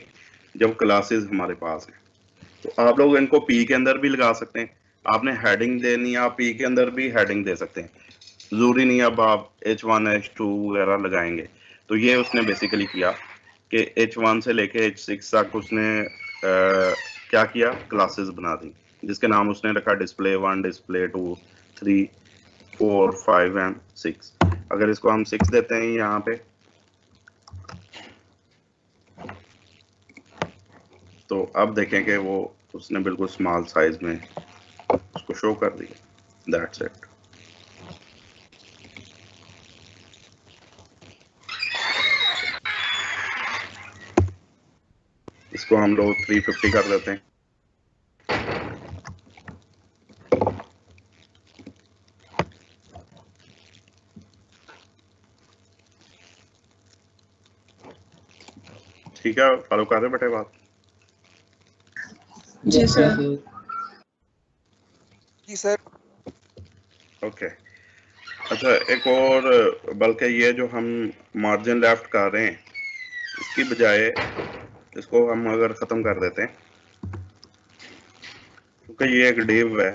[SPEAKER 1] जब क्लासेस हमारे पास हैं। तो आप लोग इनको पी के अंदर भी लगा सकते हैं, आपने हेडिंग देनी है आप पी के अंदर भी हेडिंग दे सकते हैं, जरूरी नहीं अब आप H1 H2 वगैरह लगाएंगे। तो ये उसने बेसिकली किया कि H1 से लेके H6 तक उसने क्या किया, क्लासेस बना दी जिसके नाम उसने रखा डिस्प्ले 1, डिस्प्ले 2, 3, 4, 5 एंड 6। अगर इसको हम 6 देते हैं यहाँ पे, तो अब देखें कि वो उसने बिल्कुल स्मॉल साइज में उसको शो कर दिया। That's it. इसको हम लोग 350 कर देते हैं। ठीक है, फॉलो कर रहे बेटे बात?
[SPEAKER 3] जी सर।
[SPEAKER 4] जी सर।
[SPEAKER 1] ओके। अच्छा एक और, बल्कि ये जो हम मार्जिन लेफ्ट कर रहे हैं इसकी बजाय इसको हम अगर ख़त्म कर देते हैं, क्योंकि ये एक डिव है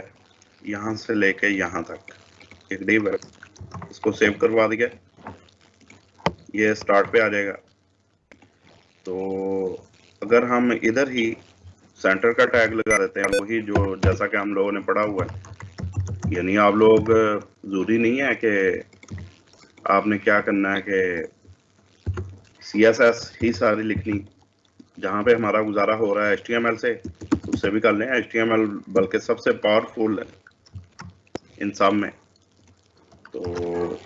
[SPEAKER 1] यहाँ से लेके यहाँ तक एक डिव है, इसको सेव करवा दिया, ये स्टार्ट पे आ जाएगा। तो अगर हम इधर ही सेंटर का टैग लगा देते हैं, वही जो जैसा कि हम लोगों ने पढ़ा हुआ है, यानी आप लोग जरूरी नहीं है कि आपने क्या करना है कि CSS ही सारी लिखनी, जहाँ पे हमारा गुजारा हो रहा है HTML से उससे भी कर लें। HTML बल्कि सबसे पावरफुल है इन सब में। तो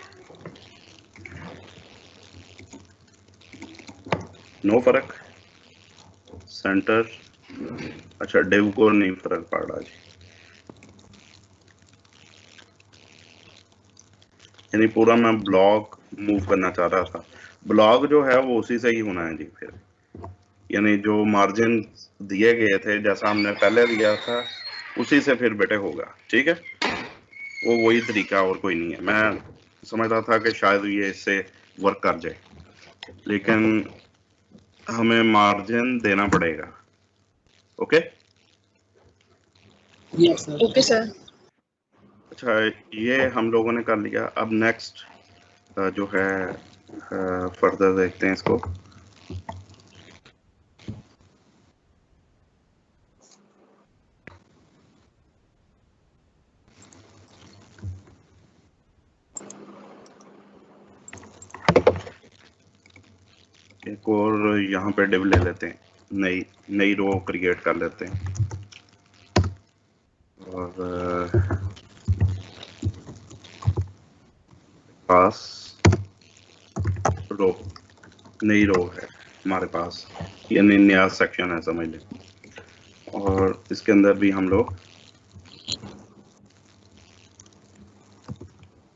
[SPEAKER 1] नो फर्क, सेंटर, अच्छा डिव को नहीं फर्क पड़ रहा जी, यानी पूरा मैं ब्लॉक मूव करना चाह रहा था। ब्लॉक जो है वो उसी से ही होना है जी, फिर यानी जो मार्जिन दिए गए थे जैसा हमने पहले दिया था उसी से फिर बेटे होगा। ठीक है, वो वही तरीका और कोई नहीं है। मैं समझ रहा था कि शायद ये इससे वर्क कर जाए, लेकिन हमें मार्जिन देना पड़ेगा। Okay
[SPEAKER 2] yes sir.
[SPEAKER 3] Okay sir.
[SPEAKER 1] अच्छा ये हम लोगों ने कर लिया। अब नेक्स्ट जो है फर्दर देखते हैं इसको। एक और यहाँ पे डिव ले लेते हैं, नई रो क्रिएट कर लेते हैं और पास रो, नई रो है हमारे पास, यानी नया सेक्शन है समझ लें। और इसके अंदर भी हम लोग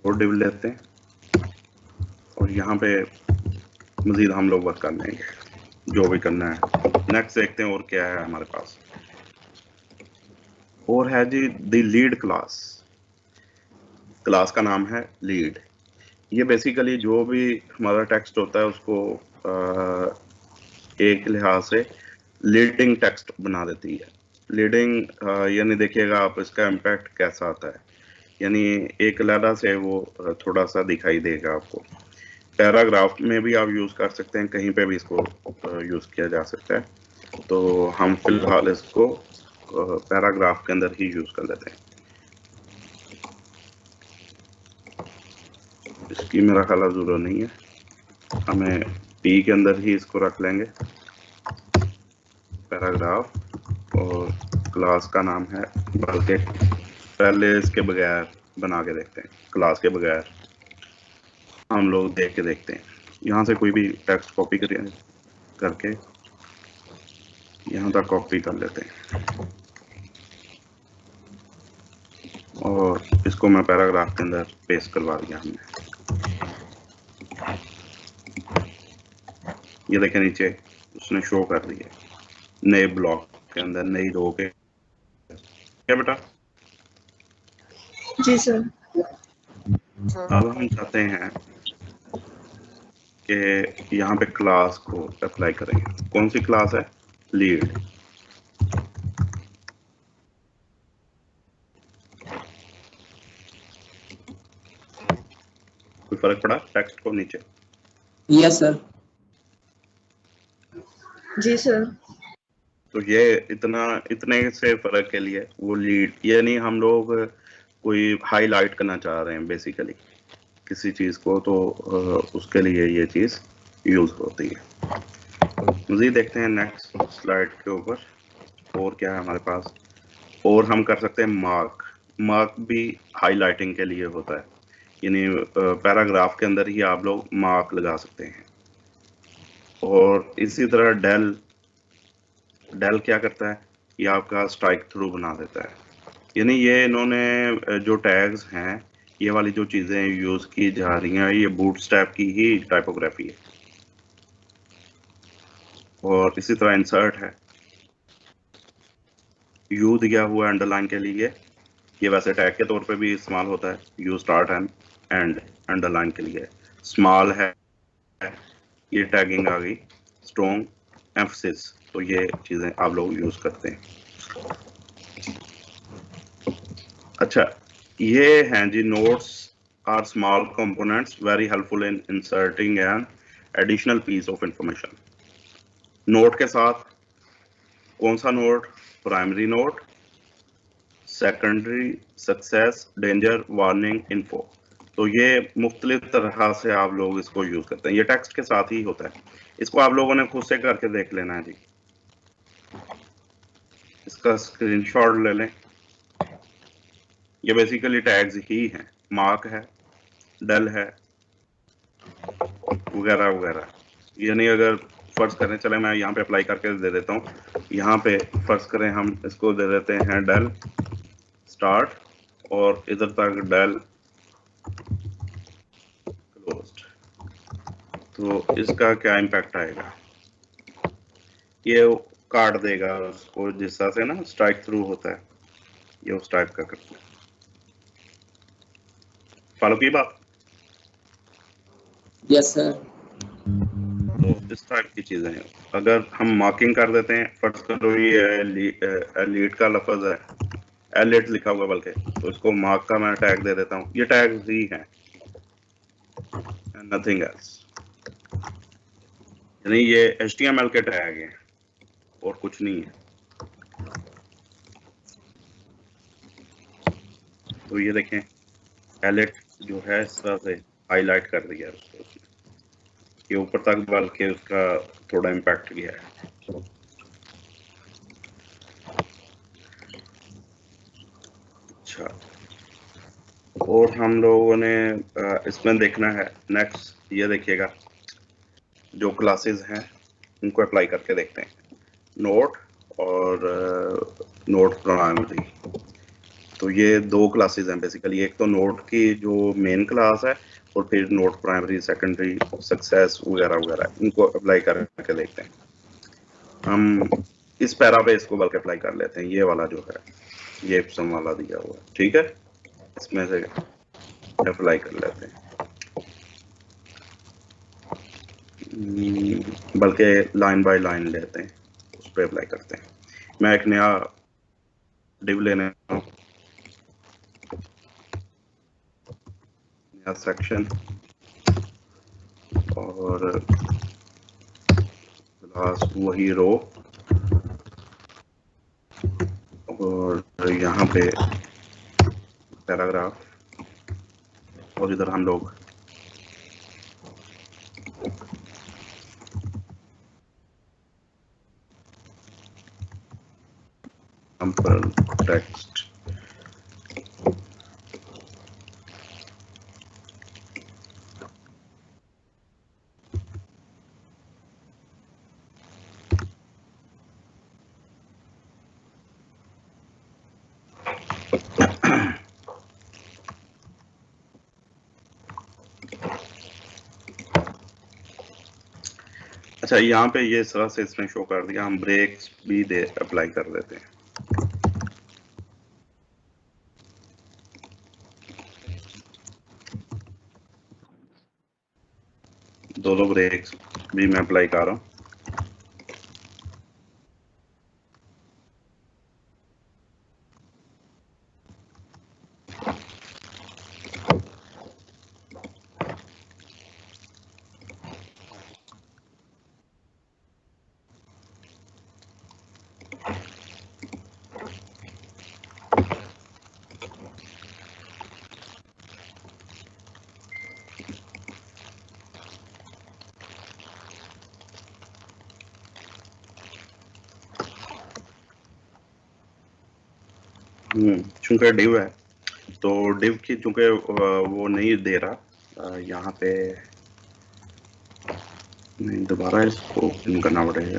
[SPEAKER 1] और डिव लेते हैं और यहाँ पे मजीद हम लोग वर्क कर लेंगे जो भी करना है। नेक्स्ट देखते हैं और क्या है हमारे पास। और है जी द लीड क्लास। क्लास का नाम है लीड। ये बेसिकली जो भी हमारा टेक्स्ट होता है उसको एक लिहाज से लीडिंग टेक्स्ट बना देती है। लीडिंग यानी देखिएगा आप इसका इम्पैक्ट कैसा आता है, यानी एक लहदा से वो थोड़ा सा दिखाई देगा आपको। पैराग्राफ में भी आप यूज़ कर सकते हैं, कहीं पे भी इसको यूज़ किया जा सकता है। तो हम फिलहाल इसको पैराग्राफ के अंदर ही यूज़ कर लेते हैं। इसकी मेरा ख्याल ज़रूरत नहीं है, हमें पी के अंदर ही इसको रख लेंगे पैराग्राफ। और क्लास का नाम है, बल्कि पहले इसके बगैर बना के देखते हैं, क्लास के बगैर हम लोग देख के देखते हैं। यहाँ से कोई भी टेक्स्ट कॉपी करके यहाँ तक कॉपी कर लेते हैं। और इसको मैं पैराग्राफ के अंदर पेस्ट करवा दिया हमने। ये देखें नीचे उसने शो कर दिया नए ब्लॉक के अंदर नई रो के। क्या बेटा?
[SPEAKER 3] जी सर।
[SPEAKER 1] अब हम चाहते हैं कि यहाँ पे क्लास को अप्लाई करेंगे। कौन सी क्लास है? लीड। कोई फर्क पड़ा टेक्स्ट को नीचे?
[SPEAKER 2] Yes sir.
[SPEAKER 3] जी सर।
[SPEAKER 1] तो ये इतने से फर्क के लिए वो लीड, यानी हम लोग कोई हाईलाइट करना चाह रहे हैं बेसिकली किसी चीज को, तो उसके लिए ये चीज यूज होती है। मजीद देखते हैं नेक्स्ट स्लाइड के ऊपर और क्या है हमारे पास। और हम कर सकते हैं मार्क भी हाईलाइटिंग के लिए होता है, यानी पैराग्राफ के अंदर ही आप लोग मार्क लगा सकते हैं। और इसी तरह डेल क्या करता है? ये आपका स्ट्राइक थ्रू बना देता है। यानी ये इन्होंने जो टैग्स हैं, ये वाली जो चीजें यूज की जा रही हैं, ये बूटस्ट्रैप की ही टाइपोग्राफी है। और इसी तरह इंसर्ट है, यू दिया हुआ अंडरलाइन के लिए, ये वैसे टैग के तौर पे भी इस्तेमाल होता है। यू स्टार्ट एंड अंडरलाइन के लिए। स्मॉल है, ये टैगिंग आ गई। स्ट्रॉन्ग, एम्फसिस, तो ये चीजें आप लोग यूज करते हैं। अच्छा, ये हैं जी notes are small components very helpful in inserting an additional piece of information. Note के साथ कौन सा note? Primary note, secondary, success, danger, warning, info. तो ये मुख्तलिफ तरह से आप लोग इसको यूज करते हैं। ये टेक्स्ट के साथ ही होता है। इसको आप लोगों ने खुद से करके देख लेना है जी। इसका स्क्रीनशॉट ले लें। ये बेसिकली टैग्स ही हैं, मार्क है, डल है, वगैरह वगैरह। यानी अगर फर्ज करें, चले मैं यहाँ पे अप्लाई करके दे देता हूँ। यहाँ पे फर्ज करें हम इसको दे देते हैं डल स्टार्ट, और इधर तक डल क्लोज्ड। तो इसका क्या इम्पैक्ट आएगा? ये काट देगा उसको, जिस तरह से ना स्ट्राइक थ्रू होता है, ये उस टाइप का करता है। फॉलो की बात?
[SPEAKER 2] Yes sir.
[SPEAKER 1] तो इस टाइप की चीजें हैं। अगर हम मार्किंग कर देते हैं, फर्ज करो ये लीड का लफ्ज है, एलिट लिखा हुआ बल्कि, तो इसको मार्क का मैं टैग दे देता हूँ। ये टैग ही है, नथिंग एल्स। यानी ये HTML के टैग हैं और कुछ नहीं है। तो ये देखें, एलिट जो है इस तरह से हाईलाइट कर दिया उसको, ये ऊपर तक, बल्कि उसका थोड़ा इम्पैक्ट भी है। अच्छा, और हम लोगों ने इसमें देखना है नेक्स्ट, ये देखिएगा जो क्लासेस हैं उनको अप्लाई करके देखते हैं। नोट और नोट प्राइमरी, तो ये दो क्लासेस हैं बेसिकली। एक तो नोट की जो मेन क्लास है, और फिर नोट प्राइमरी, सेकेंडरी, सक्सेस वगैरह वगैरह, इनको अप्लाई करके देखते हैं। हम इस पैरा पे इसको बल्कि अप्लाई कर लेते हैं। ये वाला जो है, ये एप्सम वाला दिया हुआ है, ठीक है, इसमें से अप्लाई कर लेते हैं। बल्कि लाइन बाय लाइन लेते हैं, उस पर अप्लाई करते हैं। मैं एक नया डिव लेने हूँ, नया सेक्शन, और क्लास वही रो, और यहाँ पे पैराग्राफ, और इधर हम लोग सैंपल टेक्स्ट। अच्छा, यहाँ पे ये तरह से इसने शो कर दिया, हम ब्रेक्स भी दे अप्लाई कर देते हैं। दोनों ब्रेक्स भी मैं अप्लाई कर रहा हूँ। चूंकि डिव है तो डिव की चूंकि वो नहीं दे रहा, यहाँ पे नहीं, दोबारा इसको ओपन करना पड़ेगा।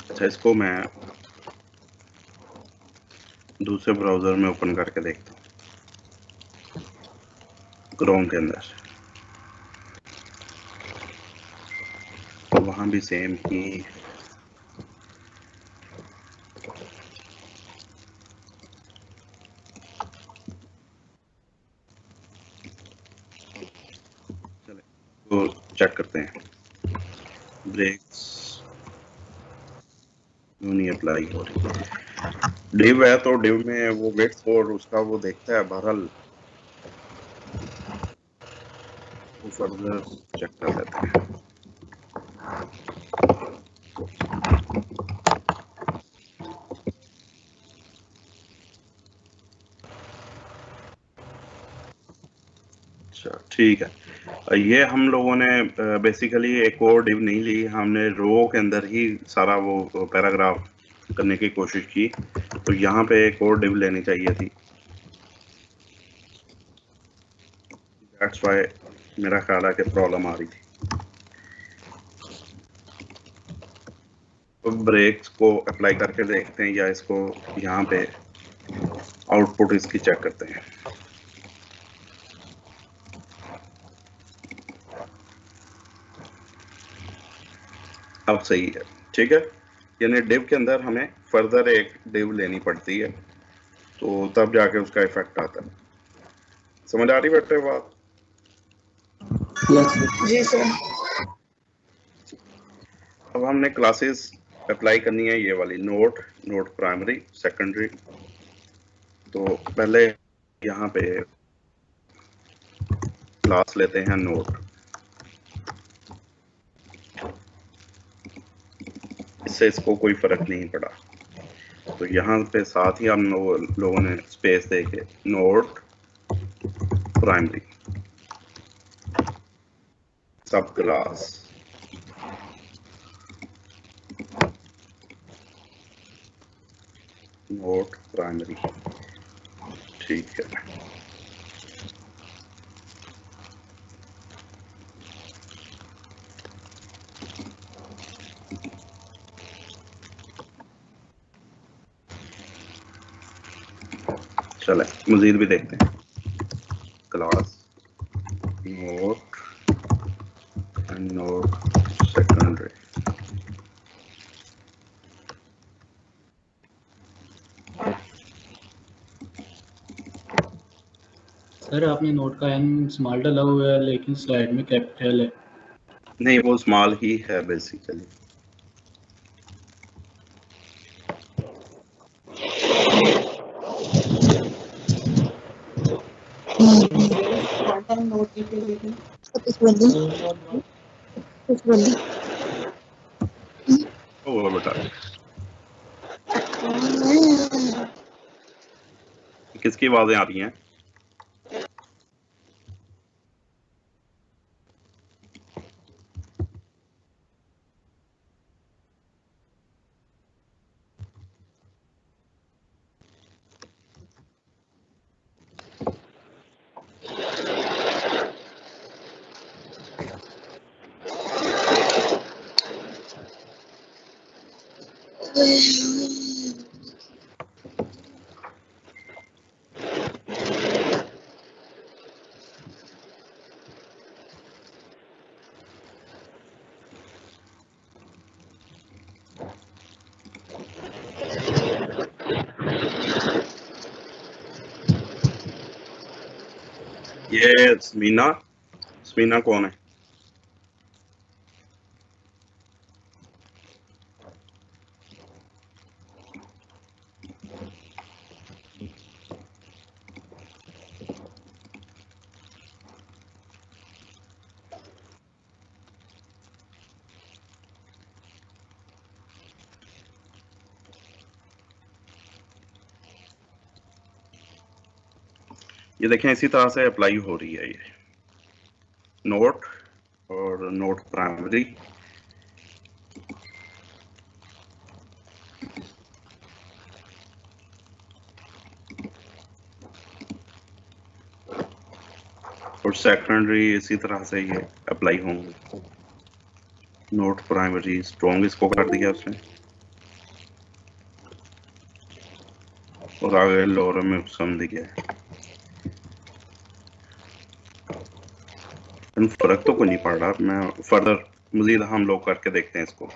[SPEAKER 1] अच्छा, इसको मैं दूसरे ब्राउजर में ओपन करके देखता हूँ, क्रोम के अंदर, तो वहां भी सेम ही चले तो चेक करते हैं। ब्रेक्स क्यों नहीं अप्लाई हो रही? डिव है तो डिव में वो वेट्स और उसका वो देखता है, बहरहाल वो फर्दर चेक कर लेते हैं। अच्छा ठीक है, ये हम लोगों ने बेसिकली एक और डिव नहीं ली, हमने रो के अंदर ही सारा वो पैराग्राफ करने की कोशिश की, तो यहाँ पे एक और डिव लेनी चाहिए थी। दैट्स व्हाई मेरा ख्याल है कि प्रॉब्लम आ रही थी। तो ब्रेक्स को अप्लाई करके देखते हैं, या इसको यहाँ पे आउटपुट इसकी चेक करते हैं। अब सही है, ठीक है, यानी डिव के अंदर हमें फर्दर एक डिव लेनी पड़ती है, तो तब जाके उसका इफेक्ट आता है। समझ आ रही बेटे बात?
[SPEAKER 2] Yes, sir.
[SPEAKER 3] जी सर।
[SPEAKER 1] अब हमने क्लासेस अप्लाई करनी है, ये वाली नोट प्राइमरी सेकेंडरी। तो पहले यहाँ पे क्लास लेते हैं नोट, इससे इसको कोई फर्क नहीं पड़ा, तो यहाँ पे साथ ही हम लोगों ने स्पेस देके नोट प्राइमरी सब क्लास, नोट प्राइमरी, ठीक है। चले मजीद भी देखते हैं, class note and note secondary.
[SPEAKER 4] Sir आपने नोट का एन स्मॉल डाला हुआ है लेकिन स्लाइड में कैपिटल है।
[SPEAKER 1] नहीं, वो स्मॉल ही है बेसिकली। वो बता, किसकी आवाजें आ रही हैं? ये स्मीना स्मीना कौन है? ये देखें इसी तरह से अप्लाई हो रही है ये नोट और नोट प्राइमरी। और सेकेंडरी इसी तरह से ये अप्लाई होंगे। नोट प्राइमरी स्ट्रॉन्ग इसको कर दिया उसने और आगे लोअर में सम दिया है। फर्क तो कोई नहीं पड़ रहा। मैं फर्दर मजीद हम लोग करके देखते हैं इसको,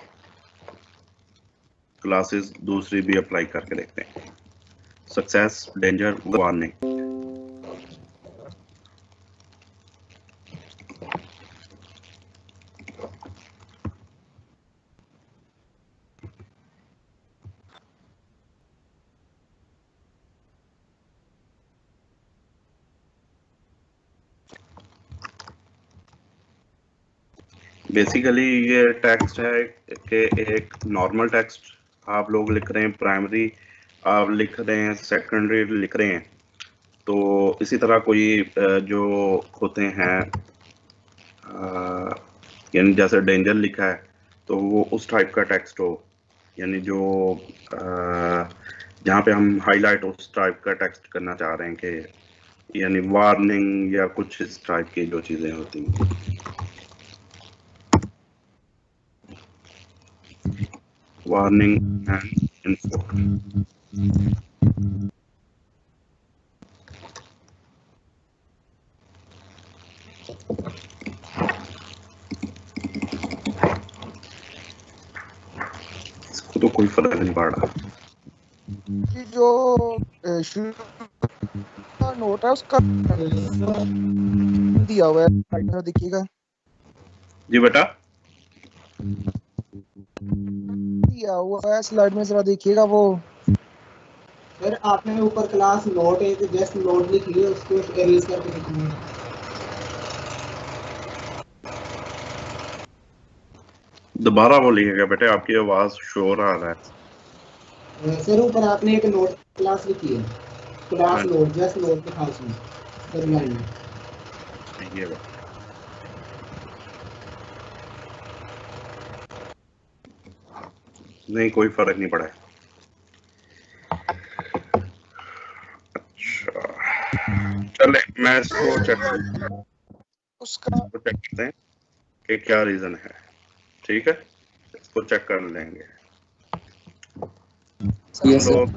[SPEAKER 1] क्लासेस दूसरी भी अप्लाई करके देखते हैं। Success, danger, warning. बेसिकली ये टेक्स्ट है कि एक नॉर्मल टेक्स्ट आप लोग लिख रहे हैं, प्राइमरी आप लिख रहे हैं, सेकेंडरी लिख रहे हैं, तो इसी तरह कोई जो होते हैं यानी जैसे डेंजर लिखा है तो वो उस टाइप का टेक्स्ट हो, यानी जो जहाँ पे हम हाईलाइट उस टाइप का टेक्स्ट करना चाह रहे हैं कि यानी वार्निंग या कुछ इस टाइप की जो चीज़ें होती हैं। Warning and info. इसको तो कोई फर्क नहीं पड़ रहा।
[SPEAKER 5] जो नोट है उसका दिया हुआ है, देखिएगा
[SPEAKER 1] जी बेटा,
[SPEAKER 5] दिया हुआ है स्लाइड में, जरा देखिएगा वो।
[SPEAKER 2] सर आपने ऊपर क्लास नोट है तो जस्ट नोट लिख लिया, उसको एरेज करके लिखना है।
[SPEAKER 1] दोबारा बोलिएगा बेटे, आपकी आवाज शोर आ रहा है।
[SPEAKER 2] सर ऊपर आपने एक नोट क्लास लिखी है, क्लास नोट, जस्ट नोट लिखा उसमें सर लाइन में।
[SPEAKER 1] ये बात नहीं, कोई फर्क नहीं पड़ा है। अच्छा चले, मैं इसको चेक
[SPEAKER 5] उसका
[SPEAKER 1] करते हैं कि क्या रीजन है। ठीक है, इसको चेक कर लेंगे।
[SPEAKER 2] Yes,
[SPEAKER 1] हम
[SPEAKER 2] sir.
[SPEAKER 1] लोग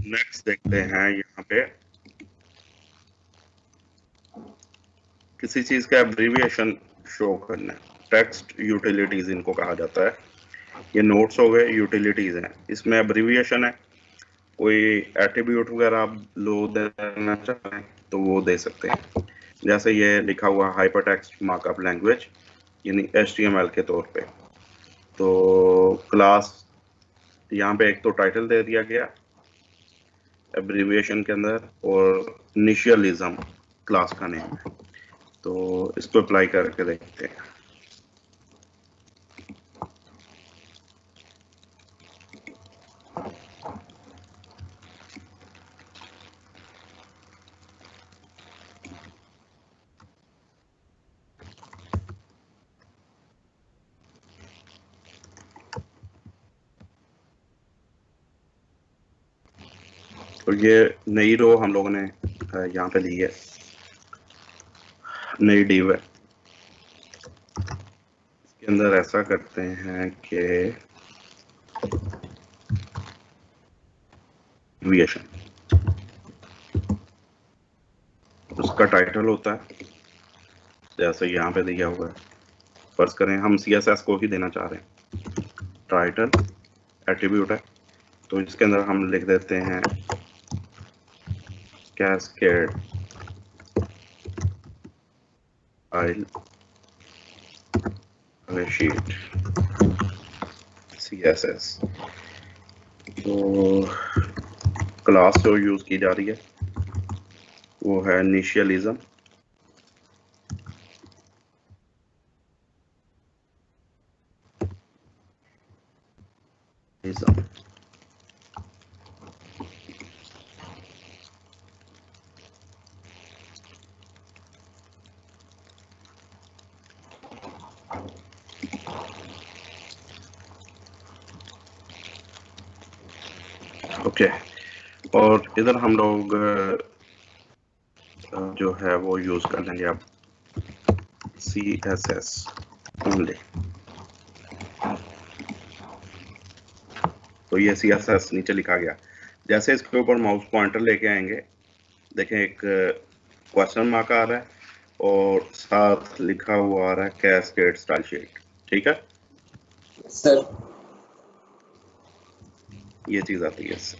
[SPEAKER 1] नेक्स्ट देखते हैं यहाँ पे किसी चीज का एब्रीविएशन शो करना है। टेक्स्ट यूटिलिटीज इनको कहा जाता है। ये नोट्स हो गए, यूटिलिटीज हैं, इसमें एब्रीविएशन है। कोई एट्रीब्यूट वगैरह आप लोग देना चाहें तो वो दे सकते हैं। जैसे ये लिखा हुआ हाइपरटेक्स्ट मार्कअप लैंग्वेज यानी HTML के तौर पे। तो क्लास यहाँ पे एक तो टाइटल दे दिया गया एब्रीविएशन के अंदर, और इनिशियलिज्म क्लास का नेम है। तो इसको अप्लाई करके देखते हैं। तो ये नई रो हम लोगों ने यहाँ पे ली है, नई डिव है। इसके अंदर ऐसा करते हैं कि अब्रीविएशन, उसका टाइटल होता है जैसे यहाँ पे दिया हुआ है। फर्ज करें हम CSS को ही देना चाह रहे हैं, टाइटल एट्रीब्यूट है, तो इसके अंदर हम लिख देते हैं कैस्केड फाइल शीट CSS। तो क्लास जो यूज की जा रही है वो है इनिशियलिज्म, ओके। और इधर हम लोग जो है वो यूज कर लेंगे अब CSS ओनली। तो ये CSS नीचे लिखा गया। जैसे इसके ऊपर माउस पॉइंटर लेके आएंगे, देखें एक क्वेश्चन मार्क आ रहा है और साथ लिखा हुआ आ रहा है कैस्केड स्टाइल शीट। ठीक है
[SPEAKER 2] सर,
[SPEAKER 1] ये चीज आती है इससे।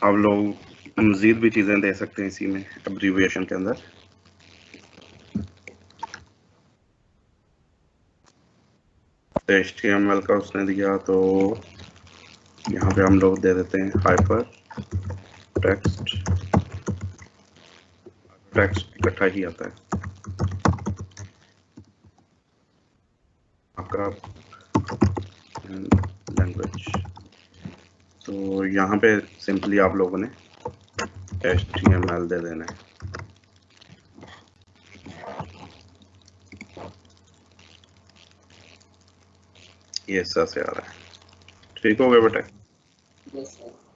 [SPEAKER 1] अब लोग मजीद भी चीजें दे सकते हैं इसी में एब्रीविएशन के अंदर। HTML का उसने दिया तो यहाँ पे हम लोग दे देते हैं हाइपर टेक्स्ट, टेक्स्ट इकट्ठा ही आता है आपका लैंग्वेज। तो यहाँ पे सिंपली आप लोगों ने HTML दे देना है। ये ऐसा से आ रहा है। ठीक हो गया बेटा?
[SPEAKER 2] Yes sir.